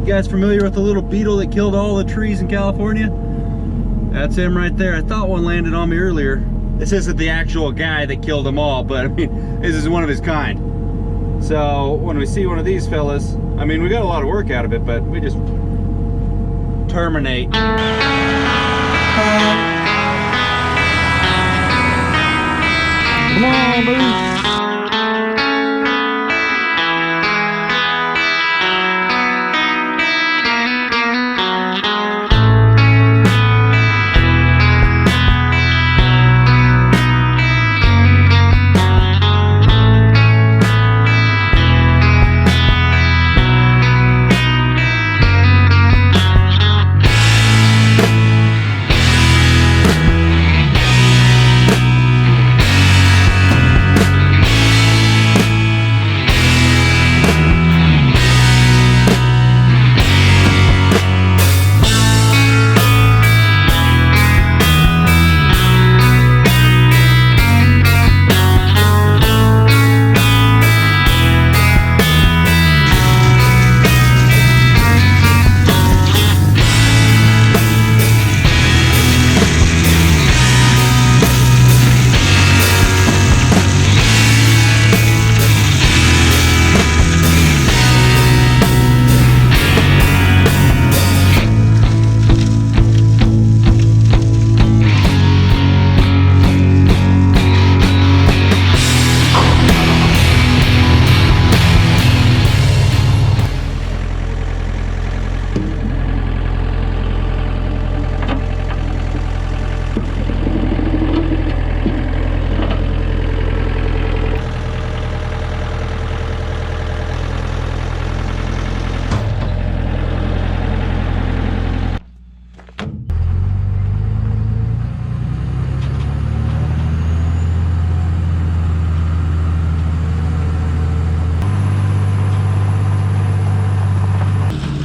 You guys familiar with the little beetle that killed all the trees in California? That's him right there. I thought one landed on me earlier. This isn't the actual guy that killed them all, but I mean, this is one of his kind. So when we see one of these fellas, I mean, we got a lot of work out of it, but we just terminate. Come on, boo.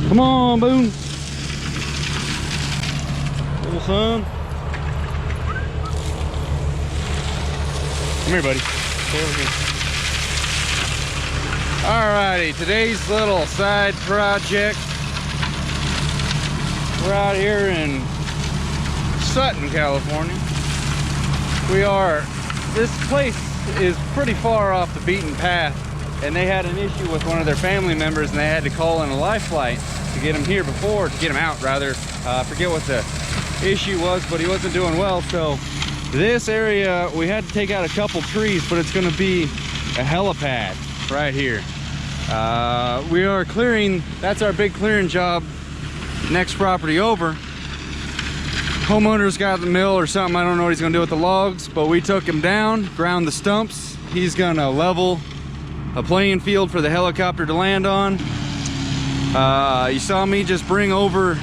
Come on, Boone. Little son. Come here, buddy. Stay over here. Alrighty, today's little side project. We're out here in Sutton, California. This place is pretty far off the beaten path, and they had an issue with one of their family members, and they had to call in a life flight to get him here before, to get him out rather. I forget what the issue was, but he wasn't doing well. So this area, we had to take out a couple trees, but it's gonna be a helipad right here. We are clearing, that's our big clearing job next property over. Homeowner's got the mill or something, I don't know what he's gonna do with the logs, but we took him down, ground the stumps. He's gonna level a playing field for the helicopter to land on. You saw me just bring over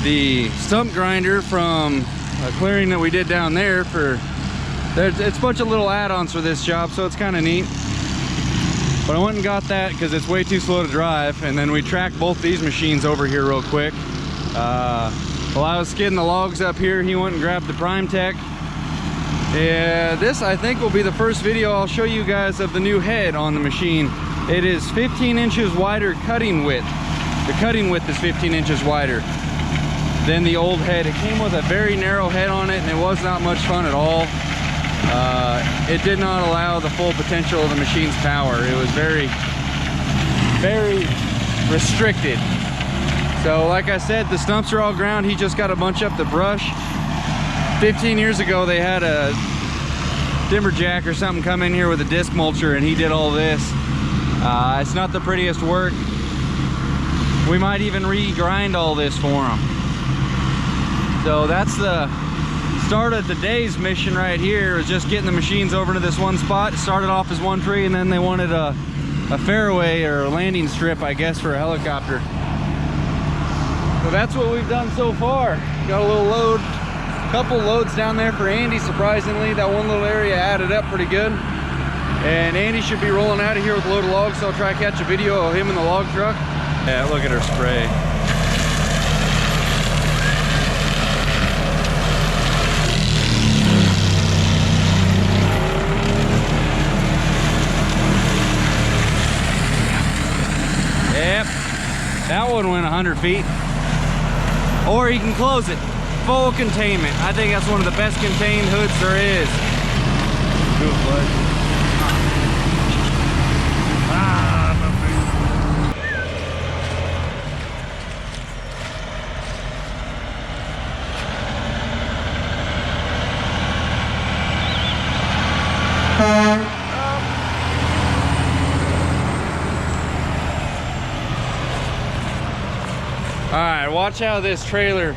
the stump grinder from a clearing that we did down there. It's a bunch of little add-ons for this job, so it's kind of neat. But I went and got that because it's way too slow to drive, and then we tracked both these machines over here real quick. While I was skidding the logs up here, he went and grabbed the Prime Tech. Yeah, this I think will be the first video I'll show you guys of the new head on the machine. It is 15 inches wider cutting width. The cutting width is 15 inches wider than the old head. It came with a very narrow head on it, and it was not much fun at all. It did not allow the full potential of the machine's power. It was very, very restricted. So like I said, the stumps are all ground. He just got to bunch up the brush. 15 years ago, they had a timberjack or something come in here with a disc mulcher, and he did all this. It's not the prettiest work. We might even re-grind all this for him. So that's the start of today's mission right here, is just getting the machines over to this one spot. It started off as one tree, and then they wanted a fairway or a landing strip, I guess, for a helicopter. So that's what we've done so far. Got a little load, couple loads down there for Andy. Surprisingly, that one little area added up pretty good. And Andy should be rolling out of here with a load of logs, so I'll try to catch a video of him in the log truck. Yeah, look at her spray. Yep, That one went 100 feet. Or you can close it. Full containment. I think that's one of the best contained hoods there is. Do it, bud. All right, watch how this trailer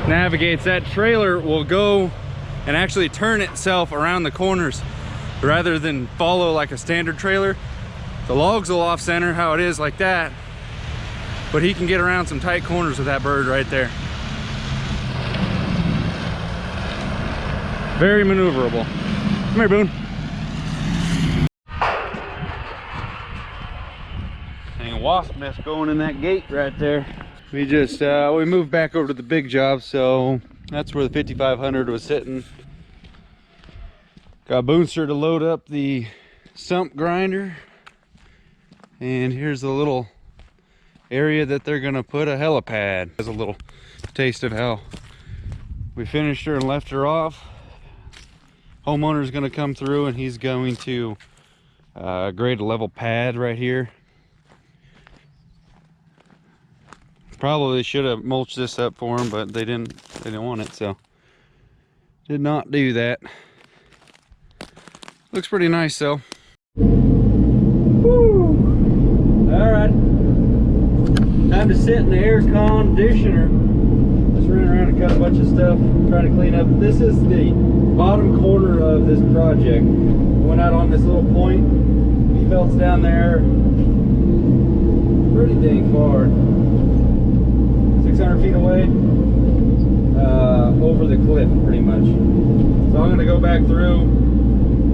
navigates. That trailer will go and actually turn itself around the corners rather than follow like a standard trailer. The logs will off center how it is like that, but he can get around some tight corners with that bird right there. Very maneuverable. Come here, Boone. Dang wasp nest going in that gate right there. We just we moved back over to the big job, so that's where the 5500 was sitting. Got Boonster to load up the stump grinder, and here's the little area that they're gonna put a helipad. There's a little taste of how we finished her and left her off. Homeowner's gonna come through and he's going to grade a level pad right here. Probably should have mulched this up for them, but they didn't want it, so did not do that. Looks pretty nice though. Woo! All right, time to sit in the air conditioner. Just ran around and cut a bunch of stuff, trying to clean up. This is the bottom corner of this project. Went out on this little point. He belts down there pretty dang far. 600 feet away, over the cliff pretty much. So I'm going to go back through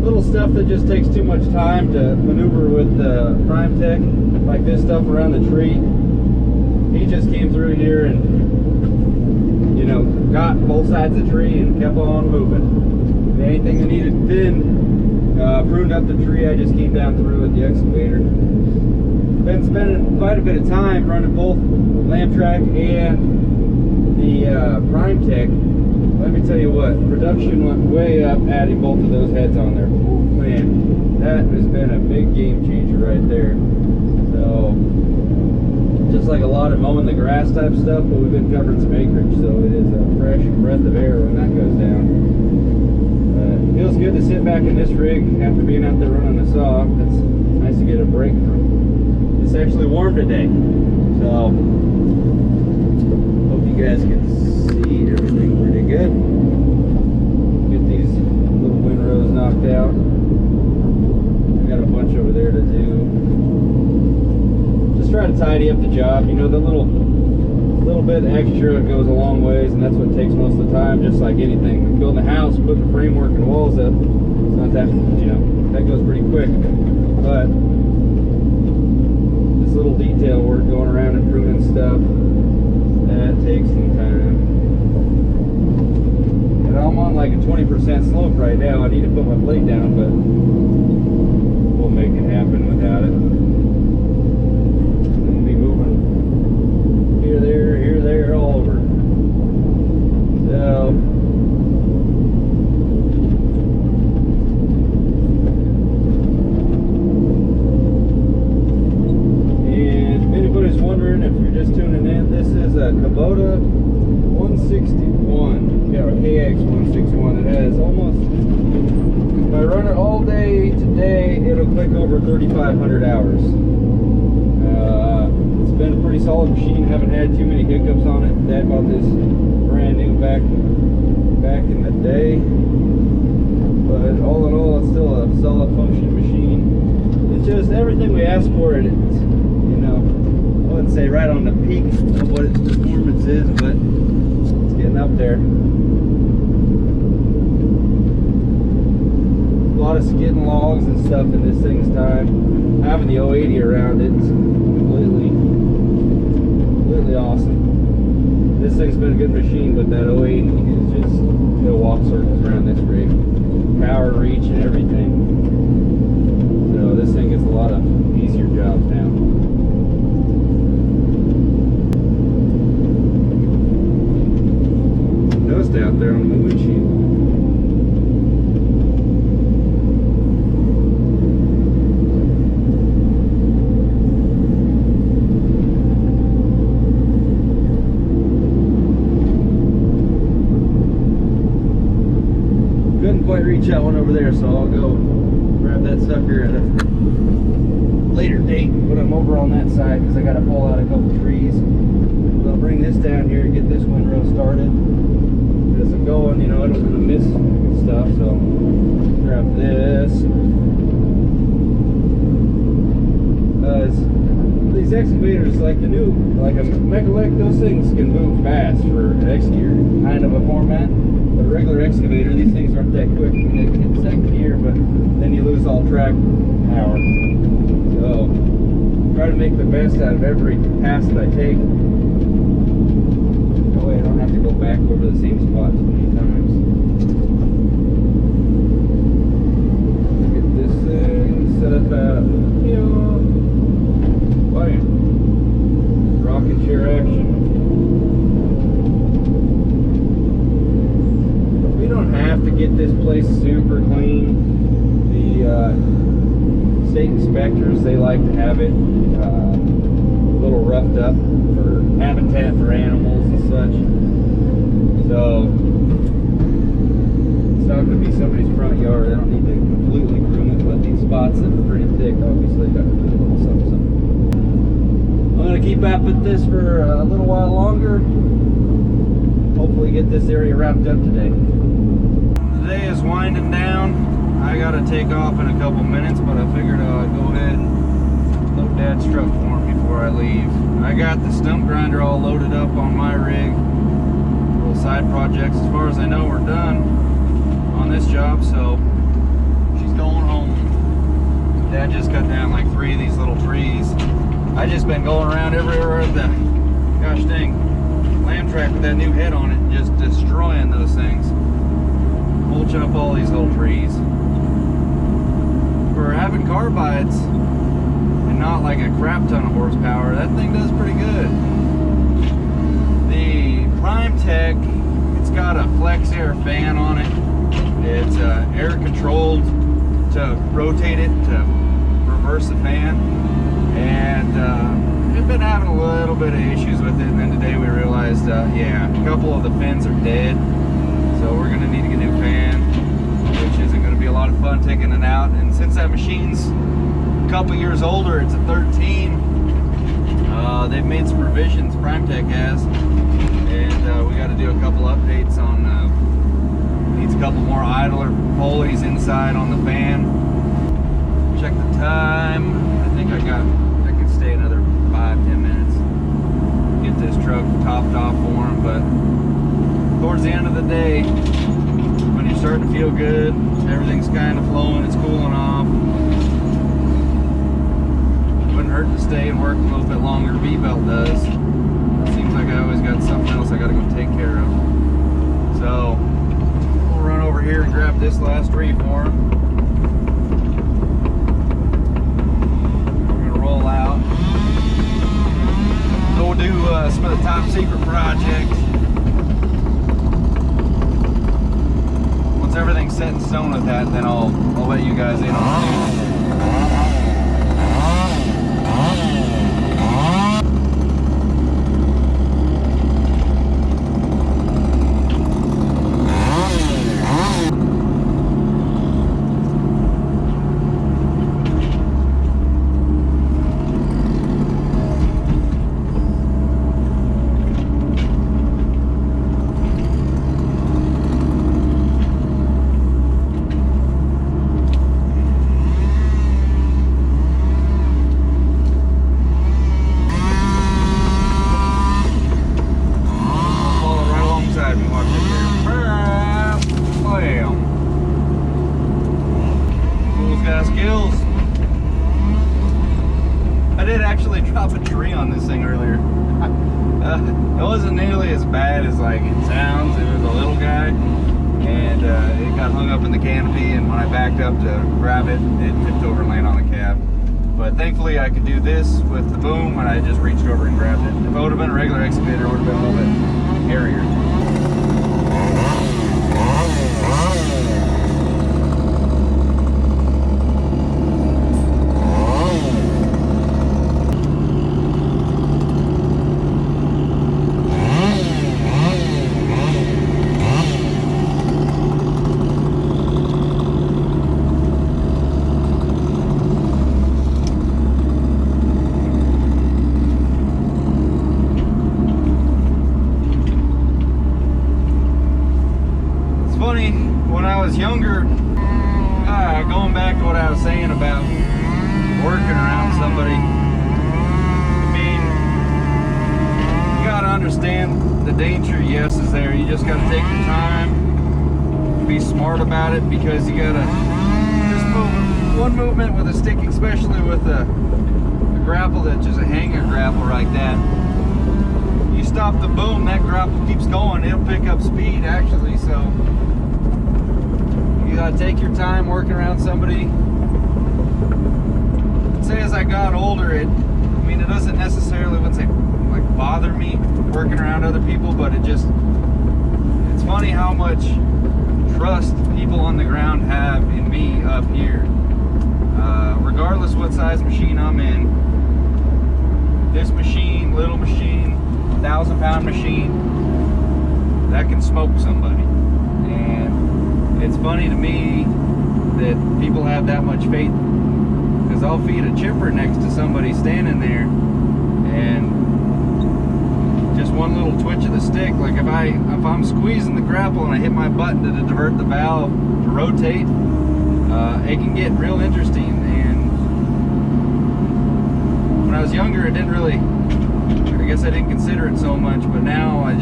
little stuff that just takes too much time to maneuver with the Prime Tech, like this stuff around the tree. He just came through here and, you know, got both sides of the tree and kept on moving. Anything that needed thin, pruned up the tree, I just came down through with the excavator. Been spending quite a bit of time running both lamp track and the Prime Tech. Let me tell you what, production went way up adding both of those heads on there. Man, that has been a big game changer right there. So, just like a lot of mowing the grass type stuff, but we've been covering some acreage, so it is a fresh breath of air when that goes down. It feels good to sit back in this rig after being out there running a saw. It's nice to get a break from. It's actually warm today, so hope you guys can see everything pretty good. Get these little windrows knocked out. I got a bunch over there to do. Just try to tidy up the job. You know, the little bit extra goes a long ways, and that's what takes most of the time. Just like anything, like building a house, putting the framework and walls up, it's not that, you know, that goes pretty quick. But little detail work going around and pruning stuff, that takes some time. And I'm on like a 20% slope right now. I need to put my blade down, but we'll make it happen without it. We'll be moving here, there, all over. So if you're just tuning in, this is a Kubota 161, yeah, or KX 161. It has almost, if I run it all day today, it'll click over 3,500 hours. It's been a pretty solid machine. Haven't had too many hiccups on it. Dad bought this brand new back in the day, but all in all, it's still a solid functioning machine. It's just everything we asked for it. It's, you know, I wouldn't say right on the peak of what its performance is, but it's getting up there. A lot of skidding logs and stuff in this thing's time. Having the 080 around it's completely awesome. This thing's been a good machine, but that 080 is just, it'll walk circles around this rig. Power, reach, and everything. So this thing gets a lot of easier jobs now. over there, so I'll go grab that sucker at a later date when I'm over on that side, because I got to pull out a couple trees. But I'll bring this down here and get this windrow started. As I'm going, you know, I don't want to miss stuff, so grab this. These excavators, like the new, like a Mechalek, those things can move fast for an X-gear kind of a format. But a regular excavator, these things aren't that quick. They can hit second gear, but then you lose all track power. So try to make the best out of every pass that I take. That way I don't have to go back over the same spot too many times. Look at this thing set up at, you know, bam. Rocking chair action. We don't have to get this place super clean. The state inspectors, they like to have it a little roughed up for habitat for animals and such. So it's not going to be somebody's front yard. I don't need to completely groom it, but these spots that are pretty thick, obviously got to do a little something, something. I'm going to keep at this for a little while longer. Hopefully get this area wrapped up today. Today is winding down. I got to take off in a couple minutes, but I figured I'd go ahead and load Dad's truck for him before I leave. I got the stump grinder all loaded up on my rig. Little side projects. As far as I know, we're done on this job, so she's going home. Dad just cut down like 3 of these little trees. I just been going around everywhere with the gosh dang lamb track with that new head on it, just destroying those things. Mulching up all these little trees. For having carbides and not like a crap ton of horsepower, that thing does pretty good. The Prime Tech, it's got a flex air fan on it. It's air controlled to rotate it to reverse the fan, and we've been having a little bit of issues with it, and then today we realized yeah, a couple of the fins are dead, so we're going to need to get a new fan, which isn't going to be a lot of fun taking it out. And since that machine's a couple years older, it's a 13, they've made some revisions, PrimeTech has, and we got to do a couple updates on needs a couple more idler pulleys inside on the fan. Check the time. I think I could stay another 5-10 minutes, get this truck topped off for him. But towards the end of the day, when you're starting to feel good, everything's kind of flowing, it's cooling off, wouldn't hurt to stay and work a little bit longer. V-belt does. It seems like I always got something else I got to go take care of. So we'll run over here and grab this last tree for him. We're gonna roll out. Go do some of the top secret projects. Once everything's set in stone with that, then I'll let you guys in on it. Drop a tree on this thing earlier. It wasn't nearly as bad as like it sounds. It was a little guy, and it got hung up in the canopy, and when I backed up to grab it, it tipped over and landed on the cab. But thankfully I could do this with the boom, and I just reached over and grabbed it. If it would have been a regular excavator, it would have been a little bit hairier. when I was younger, going back to what I was saying about working around somebody, I mean, you gotta understand the danger, yes, is there. You just gotta take your time, be smart about it, because you gotta just move one movement with a stick, especially with a grapple that's just a hanger grapple like that. You stop the boom, that grapple keeps going. It'll pick up speed actually, so you gotta take your time working around somebody. I'd say as I got older, it doesn't necessarily, let's say, like bother me working around other people, but it's funny how much trust people on the ground have in me up here. Regardless what size machine I'm in, this machine, little machine, 1,000-pound machine, that can smoke somebody. And it's funny to me that people have that much faith, because I'll feed a chipper next to somebody standing there, and just one little twitch of the stick, like if I'm squeezing the grapple and I hit my button to divert the valve to rotate, it can get real interesting. And when I was younger, it didn't really, I guess I didn't consider it so much, but now I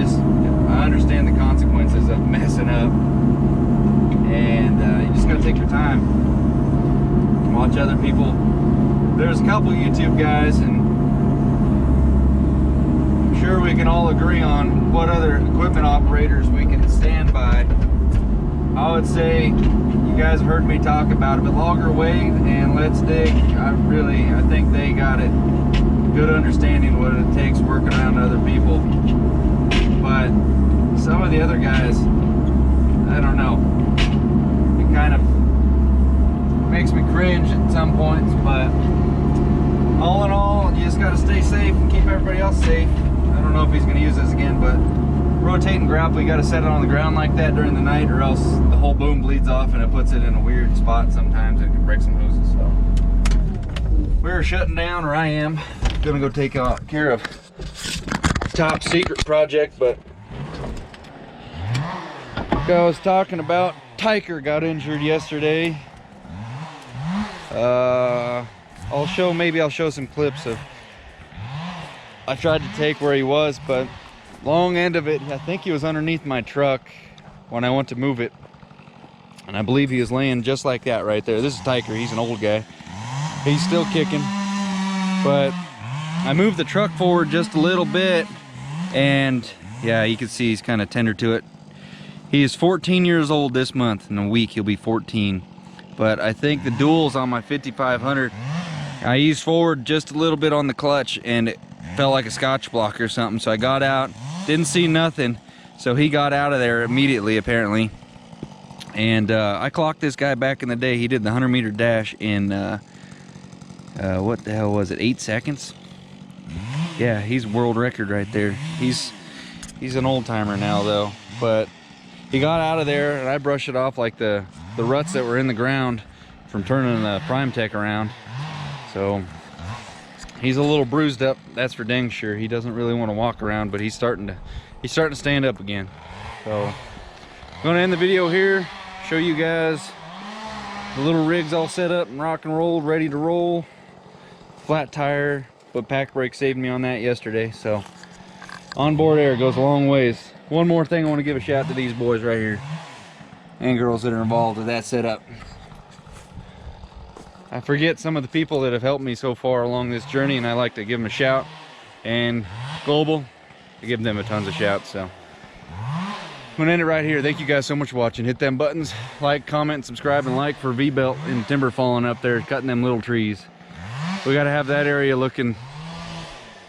understand the consequences of messing up. And you just gotta take your time, watch other people. There's a couple YouTube guys, and I'm sure we can all agree on what other equipment operators we can stand by. I would say you guys have heard me talk about it, but Logger Wade and Let's Dig, I think they got it. Good understanding what it takes working around other people. But some of the other guys, I don't know. It kind of makes me cringe at some points, but all in all, you just gotta stay safe and keep everybody else safe. I don't know if he's gonna use this again, but rotating grapple, you gotta set it on the ground like that during the night, or else the whole boom bleeds off and it puts it in a weird spot sometimes. It can break some hoses. So we're shutting down, or I am gonna go take care of top secret project. But like I was talking about, Tiker got injured yesterday. I'll show some clips of, I tried to take where he was, but long end of it, I think he was underneath my truck when I went to move it, and I believe he was laying just like that right there. This is Tiker. He's an old guy. He's still kicking, but I moved the truck forward just a little bit, and yeah, you can see he's kind of tender to it. He is 14 years old this month. In a week he'll be 14. But I think the duals on my 5500, I used forward just a little bit on the clutch, and it felt like a scotch block or something. So I got out, didn't see nothing, so he got out of there immediately apparently. And I clocked this guy back in the day. He did the 100-meter dash in what the hell was it, 8 seconds? Yeah, he's world record right there. He's an old timer now though, but he got out of there, and I brushed it off like the ruts that were in the ground from turning the Prime Tech around. So he's a little bruised up, that's for dang sure. He doesn't really want to walk around, but he's starting to stand up again. So I'm gonna end the video here, show you guys the little rig's all set up and rock and rolled, ready to roll. Flat tire, but pack brake saved me on that yesterday. So onboard air goes a long ways. One more thing, I want to give a shout to these boys right here and girls that are involved with that setup. I forget some of the people that have helped me so far along this journey, and I like to give them a shout. And Global, I give them a tons of shouts. So I'm gonna end it right here. Thank you guys so much for watching. Hit them buttons, like, comment, subscribe, and like for V-belt and timber falling up there, cutting them little trees. We gotta have that area looking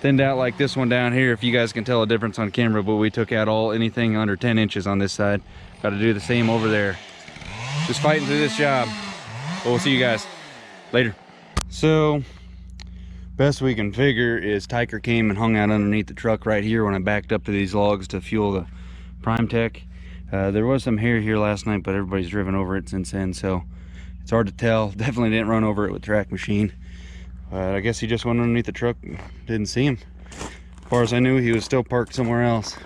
thinned out like this one down here, if you guys can tell a difference on camera, but we took out anything under 10 inches on this side. Got to do the same over there. Just fighting through this job. But we'll see you guys later. So best we can figure is Tiker came and hung out underneath the truck right here when I backed up to these logs to fuel the Prime Tech. There was some hair here last night, but everybody's driven over it since then, so it's hard to tell. Definitely didn't run over it with track machine. I guess he just went underneath the truck, didn't see him. As far as I knew, he was still parked somewhere else.